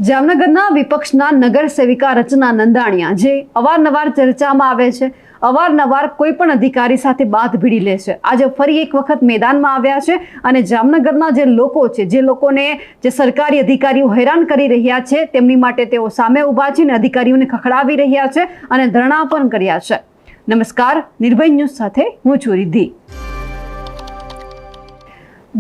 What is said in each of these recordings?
જામનગરના વિપક્ષના નગર સેવિકા રચના નંદાણીયા જે અવારનવાર ચર્ચામાં આવે છે, અવારનવાર કોઈ પણ અધિકારી સાથે બાદ ભીડી લે છે, આજે ફરી એક વખત મેદાનમાં આવ્યા છે અને જામનગરના જે લોકો છે, જે લોકોને જે સરકારી અધિકારીઓ હેરાન કરી રહ્યા છે, તેમની માટે તેઓ સામે ઊભા છે અને અધિકારીઓને ખખડાવી રહ્યા છે અને ધરણા પણ કર્યા છે। નમસ્કાર, નિર્ભય ન્યૂઝ સાથે હું છું રિદ્ધિ।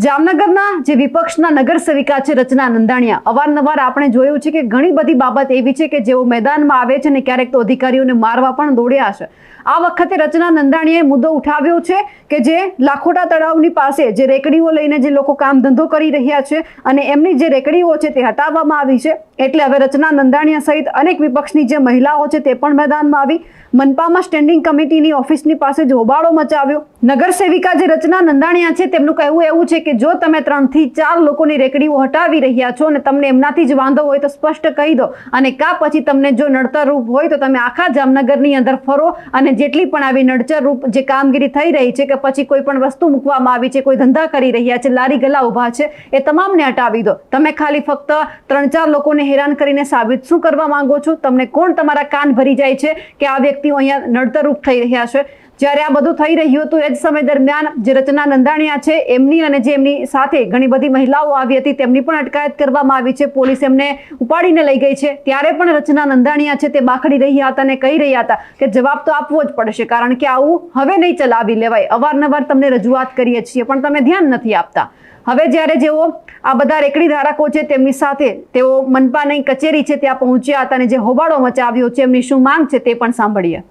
જામનગરના જે વિપક્ષના નગર સેવિકા છે રચના નંદાણીયા, અવારનવાર આપણે જોયું છે કે ઘણી બધી બાબત એવી છે કે જેઓ મેદાનમાં આવે છે અને ક્યારેક તો અધિકારીઓને મારવા પણ દોડ્યા છે। આ વખતે રચના નંદાણીયાએ મુદ્દો ઉઠાવ્યો છે કે જે લાખોટા તળાવની પાસે જે રેકડીઓ લઈને જે લોકો કામ ધંધો કરી રહ્યા છે અને એમની જે રેકડીઓ છે તે હટાવવામાં આવી છે, એટલે હવે રચના નંદાણીયા સહિત અનેક વિપક્ષની જે મહિલાઓ છે તે પણ મેદાનમાં આવી મનપામાં સ્ટેન્ડિંગ કમિટીની ઓફિસની પાસે જ હોબાળો મચાવ્યો। નગર સેવિકા જે રચના નંદાણીયા છે તેમનું કહેવું એવું છે કે જો તમે 3 થી 4 લોકોની રેકડીઓ હટાવી રહ્યા છો અને તમને એમનાથી જ વાંધો હોય તો સ્પષ્ટ કહી દો, અને કા પછી તમને જો નડતરરૂપ હોય તો તમે આખા જામનગરની અંદર ફરો અને જેટલી પણ આવી નડતરરૂપ જે કામગીરી થઈ રહી છે કે પછી કોઈ પણ વસ્તુ મૂકવામાં આવી છે, કોઈ ધંધા કરી રહ્યા છે, લારી ગલા ઊભા છે, એ તમામને હટાવી દો। તમે ખાલી ફક્ત 3-4 લોકોને હેરાન કરીને સાબિત શું કરવા માંગો છો? તમને કોણ તમારા કાન ભરી જાય છે કે આ વ્યક્તિઓ અહીંયા નડતરરૂપ થઈ રહ્યા છે? જ્યારે આ બધું થઈ રહ્યું હતું એ જ સમય દરમિયાન જે રચના નંદાણીયા છે એમની અને જે એમની સાથે ઘણી બધી મહિલાઓ આવી હતી તેમની પણ અટકાયત કરવામાં આવી છે, પોલીસ એમને ઉપાડીને લઈ ગઈ છે। ત્યારે પણ રચના નંદાણીયા છે તે બાખડી રહ્યા હતા અને કહી રહ્યા હતા કે જવાબ તો આપવો જ પડશે, કારણ કે આવું હવે નહીં ચલાવી લેવાય। અવારનવાર તમને રજૂઆત કરીએ છીએ પણ તમે ધ્યાન નથી આપતા। હવે જ્યારે જેઓ આ બધા રેકડી ધારકો છે તેમની સાથે તેઓ મનપાની કચેરી છે ત્યાં પહોંચ્યા હતા અને જે હોબાળો મચાવ્યો છે, એમની શું માંગ છે તે પણ સાંભળીએ।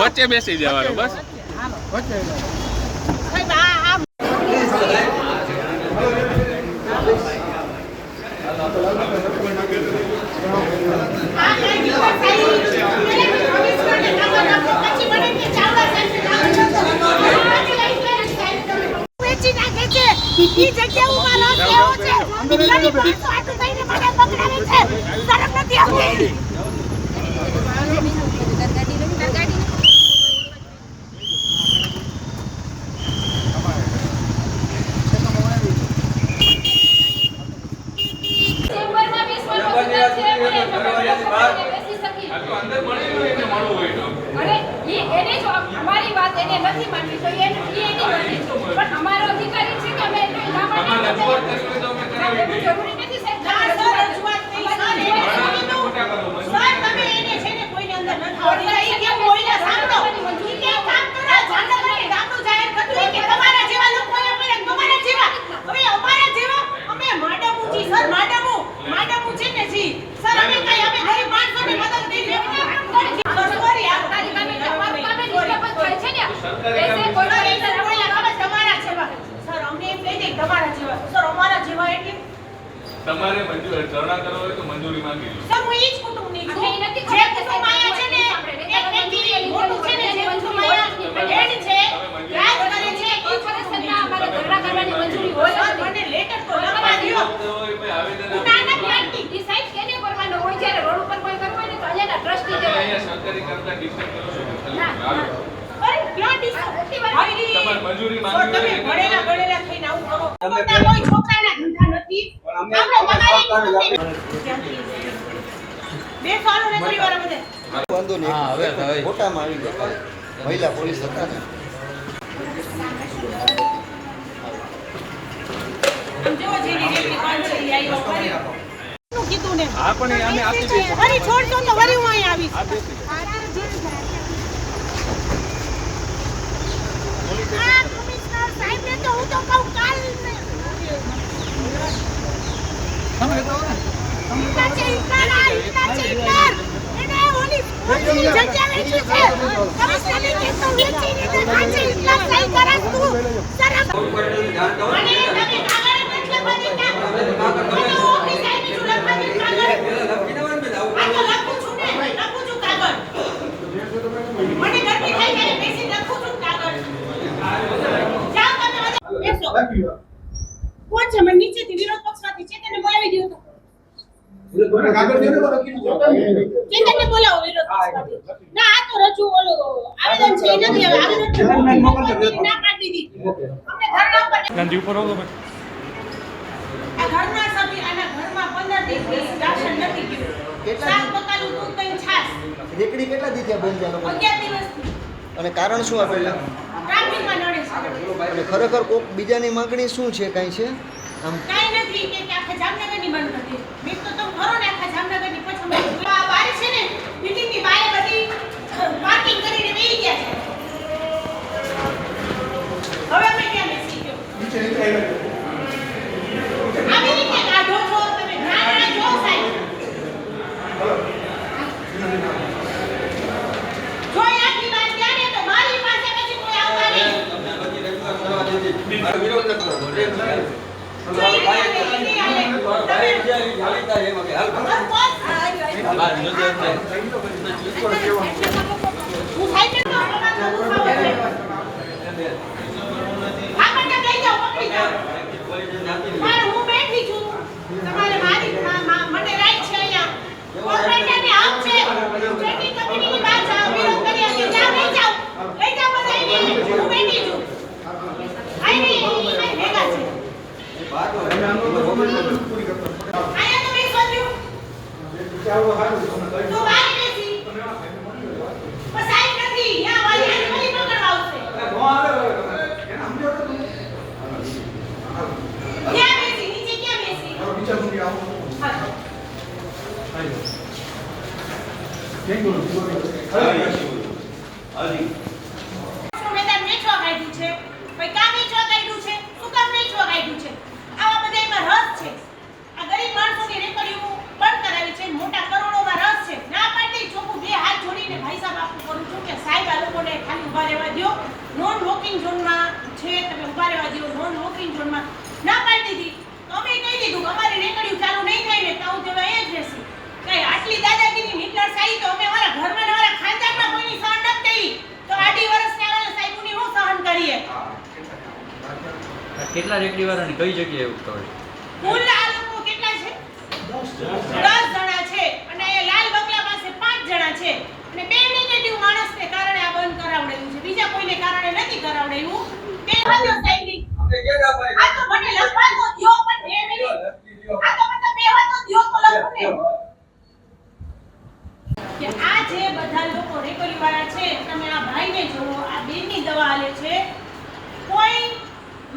વચ્ચે બેસી જવાનું બસ। તમારે મંજૂરી ધરણા કરવો હોય તો મંજૂરી માંગી લો સર। હું ઈ જ કુટુંબની છું, જે કુટુંબ આયા છે ને એક વ્યક્તિ મોટું છે ને જે કુટુંબ આયા હેડ છે, રાજ કરે છે, ઈ પરિસ્થિતિમાં અમારે ધરણા કરવાની મંજૂરી હોય તો મને લેટર તો લખવા દયો। હું નાના પ્લાન્ટી ડિસાઈડ કેને કરવાનો હોય, જ્યારે રોડ ઉપર કોઈ કરવું હોય ને તો અહીંયાના ટ્રસ્ટી દેવાય। સરકારી કરતા ડિસ્ટર્બ કરો છો અરે ક્યાં ડિસ્ટર્બ? તમારી મંજૂરી માંગી તમે ભણેલા થઈને આવું કરો, કોઈ છોકરાના ધંધા બે સારું રેકડી વાળા બધે વાંધો નહીં. હા, હવે ભાઈ. ફોટામાં આવી ગયા કાલે. મહિલા પોલીસ હતા ને. આમ જો જેની રેકડી કાઢ છે ઈ આવ્યો ફરી શું કીધું ને હા પણ અમે આપી દઈશું. ફરી છોડજો તો ફરી હું અહીં આવીશ આપી દઈશું. આ કમિશનર સાહેબને તો હું તો કહું કાલ કોણ છે મને નીચેથી વિરોધ પક્ષમાંથી ચેતનને બોલાવી દો તો ચેતનને બોલાવો વિરોધ પક્ષમાંથી ના આ તો રજૂ ઓલો આવેદન છે એ નથી હવે આવેદન ના પાડી દીધી અમને ધરના ઉપર ગાંધી ઉપર આવો તો આ ઘરના સભ્ય આના ઘરમાં 15 દિવસ રાશન નથી ગયું શાક પકાલું દૂધ દહીં છાશ રેકડી કેટલા દી થયા બંધ છે આ લોકો? 11 દિવસથી અને કારણ શું આપેલા? ટ્રાફિકમાં નડે છે અને ખરેખર કોક બીજાની માંગણી શું છે? કાંઈ છે આમ? કાઈ નથી કે આખા જામનગરની બંધ કરી મેં તો તમે કરો ને આખા જામનગરની પછી મેં આ બારી છે ને મીટિંગની બારે બધી પાર્કિંગ કરીને બેસી ગયા છે હવે અમે ક્યાં બેસી ગયો આવી રીતે કાઢો છો તમે ઘણા જો સાહેબ જો આટલી વાત ત્યાં ને તો મારી પાસે પછી કોઈ આવતા નહીં મેદાન વેચવા કાઢ્યું છે ભાઈ કામ વેચવા કાઢ્યું છે શું કામ વેચવા કાઢ્યું છે આવા બધા એમાં રસ છે આ ગરીબ માણસોની રેકડીઓ બંધ કરાવી છે મોટા કરોડોમાં રસ છે ના પાડી ચોખ્ખું બે હાથ જોડીને ભાઈ સાહેબ આપું કરું છું કે સાહેબ આ લોકોને ખાલી ઊભા રહેવા દો નોન વોકિંગ ઝોનમાં છે તમે ઊભા રહેવા દો નોન વોકિંગ ઝોનમાં ના પાડી દીધી તો અમે કહી દીધું કે અમારી રેકડીઓ ચાલુ નહીં થાય ને તો હું તેવા એ જ રહેશે કઈ આટલી દાદાગીરી હિટલર સાહી તો અમે અમારા ઘરમાં ને અમારા ખાનદાનમાં કોઈની સહન નથી કરી તો આડી વર્ષના વાળા સાહેબની હું સહન કરીએ કેટલા રેકડી વાળાની કઈ જગ્યાએ ઉગતા હોય? કુલ આ લોકો કેટલા છે 10 જણા છે અને એ લાલ બંગલા પાસે 5 જણા છે અને બે નેગેટિવ માણસને કારણે આ બંધ કરાવડાયું છે બીજા કોઈને કારણે નથી કરાવડાયું બે હાલો સાહેબની આ તો મને લખવા તો દ્યો પણ બે મિનિટ આ તો મને બેવા તો દ્યો તો લખું ને કે આ જે બધા લોકો રેકડી વાળા છે તમે આ ભાઈને જુઓ આ બેનની દવા આલે છે કોઈ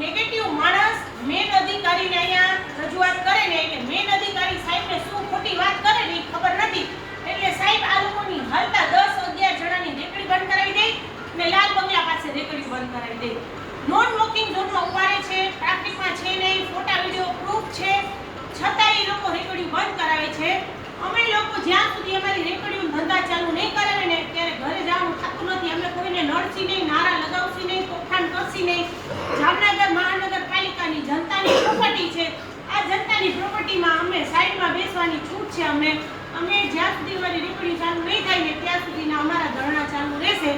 નેગેટિવ માણસ મેન અધિકારીને અહીંયા રજૂઆત કરે ને કે મેન અધિકારી સાહેબને શું ખોટી વાત કરે ને ઈ ખબર નથી એટલે સાહેબ આ લોકોની હાલતા 10-11 જણાની રેકડી બંધ કરાવી દે ને લાલ બંગલા પાસે રેકડી બંધ કરાવી દે નોન વોકિંગ ઝોનમાં ઉપાડે છે ટ્રાફિકમાં છે નહીં ફોટા વિડિયો પ્રૂફ છે છતાં એ લોકો રેકડી બંધ કરાવે છે અમે લોકો જ્યાં સુધી અમારી રેકડીઓ ધંધા ચાલુ નહીં કરાવે ને ત્યારે ઘરે જવાનું થતું નથી અમે કોઈને નડસી નહીં નારા લગાવસી નહીં તોફાન કરસી નહીં જામનગર મહાનગરપાલિકાની જનતાની પ્રોપર્ટી છે આ જનતાની પ્રોપર્ટીમાં અમે સાઈડમાં બેસવાની છૂટ છે અમે જ્યાં સુધી અમારી રેકડીઓ ચાલુ નહીં થાય ને ત્યાં સુધીના અમારા ધરણા ચાલુ રહેશે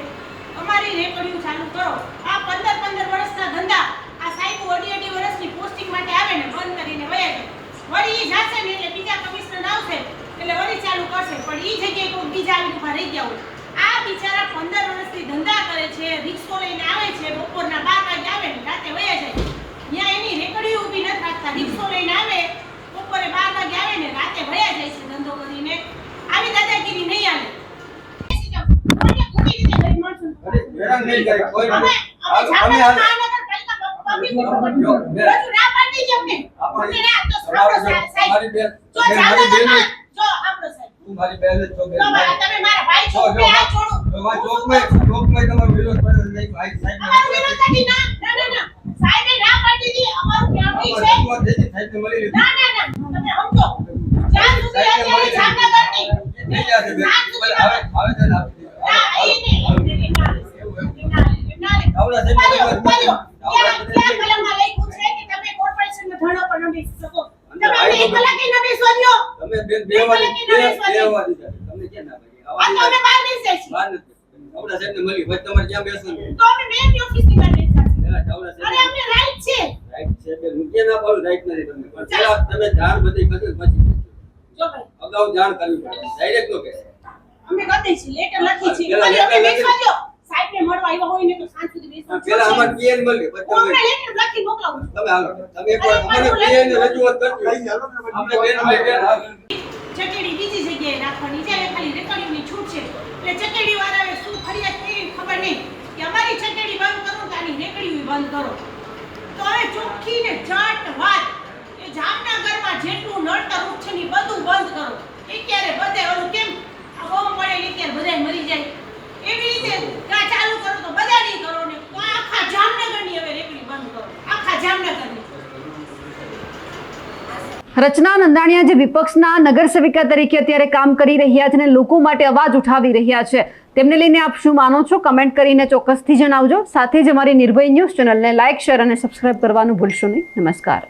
અમારી રેકડીઓ ચાલુ કરો આ 15 વર્ષના ધંધા આ સાહેબ અઢી વર્ષની પોસ્ટિંગ માટે આવે ને બંધ કરીને વયા જાય વળી જાશે ને એટલે બીજા કમિશનર આવશે એટલે વળી ચાલુ કરશે પણ ઈ જગ્યાએ કોઈ બીજા આવી ઉભા રહી ગયા હોય આ બિચારા 15 વર્ષથી ધંધા કરે છે રિક્ષો લઈને આવે છે બપોરના 12 વાગે આવે ને રાતે વયા જાય ત્યાં એની રેકડીઓ ઊભી નથી રાખતા રિક્ષો લઈને આવે બપોરે 12 વાગે આવે દાદાગીરી નહીં આલે કોઈને ખોટી રીતે ગરીબ માણસોને હેરાન નહીં કરે કોઈ અમે અમે જામનગર મહાનગરપાલિકા પબ્લિકની રજૂ ના પાડી છે અમને અમને ના તો આપણો સાહેબ મારી બેન જો જામનગરમાં જો આપણો સાહેબ તું મારી બેન જ છો બેન તમે મારા ભાઈ છો જો મેં આ છોડું ચોકમાં તમારો વિરોધ કર્યો નહીં ભાઈ સાહેબ અમારું વિરોધ નથી ના સાહેબે ના પાડી દીધી અમારું ફેમિલી છે સાહેબ મળી લીધું ના તમે સમજો જ્યાં સુધી અત્યારે જામનગરની જ્યાં સુધી હવે તો ના તમે બેન બેવાની તમને ક્યાં ના પાડી આપણા સાહેબને મળી પછી તમારે ક્યાં બેસવાનું પેલા ચાવડા સાહેબ રાઈટ છે બેન હું ક્યાં ના પાડું રાઈટ નથી તમને પણ પેલા તમે જાણ બધી પછી અગાઉ જાણ કરવી પડે ડાયરેક્ટ નો કહેવાય સાહેબને મળવા આવ્યા હોય ને તો સાંજ સુધી બેસવાનું પેલા અમાર પીએન મળી પછી હું તમે હમણાં લેટર લખી મોકલાવું છું. તમે હાલો તમે એકવાર અમારે પીએન રજૂઆત કરજો આપણે બેન ભાઈ બેન હાલો ચકેડી બીજી જગ્યાએ રાખવાની છે હવે ખાલી રેકર્ડિંગની છૂટ છે એટલે ચકેડી વાળાએ શું ફરિયાદ કરી ખબર નહીં કે અમારી ચકેડી બંધ કરો તો આની રેકડી બંધ કરો તો હવે ચોખ્ખી ને જટ વાત એ જામનગરમાં જેટલું નડતર રૂપ છે ને ઈ બધું બંધ કરો એ ક્યારે બધે ઓલું કેમ આ બોમ્બ પડે ને ક્યારે બધાય મરી જાય એવી રીતે કા ચાલુ કરો તો બધા નહીં કરો ને તો આખા જામનગરની હવે રેકડી બંધ કરો આખા જામનગરની રચના નંદાણીયા જે વિપક્ષના નગરસેવિકા તરીકે અત્યારે કામ કરી રહ્યા છે અને લોકો માટે અવાજ ઉઠાવી રહ્યા છે તેમને લઈને આપ શું માનો છો કમેન્ટ કરીને ચોક્કસથી જણાવજો. સાથે જ અમારી નિર્ભય ન્યૂઝ ચેનલને લાઇક શેર અને સબસ્ક્રાઇબ કરવાનું ભૂલશો નહીં. નમસ્કાર.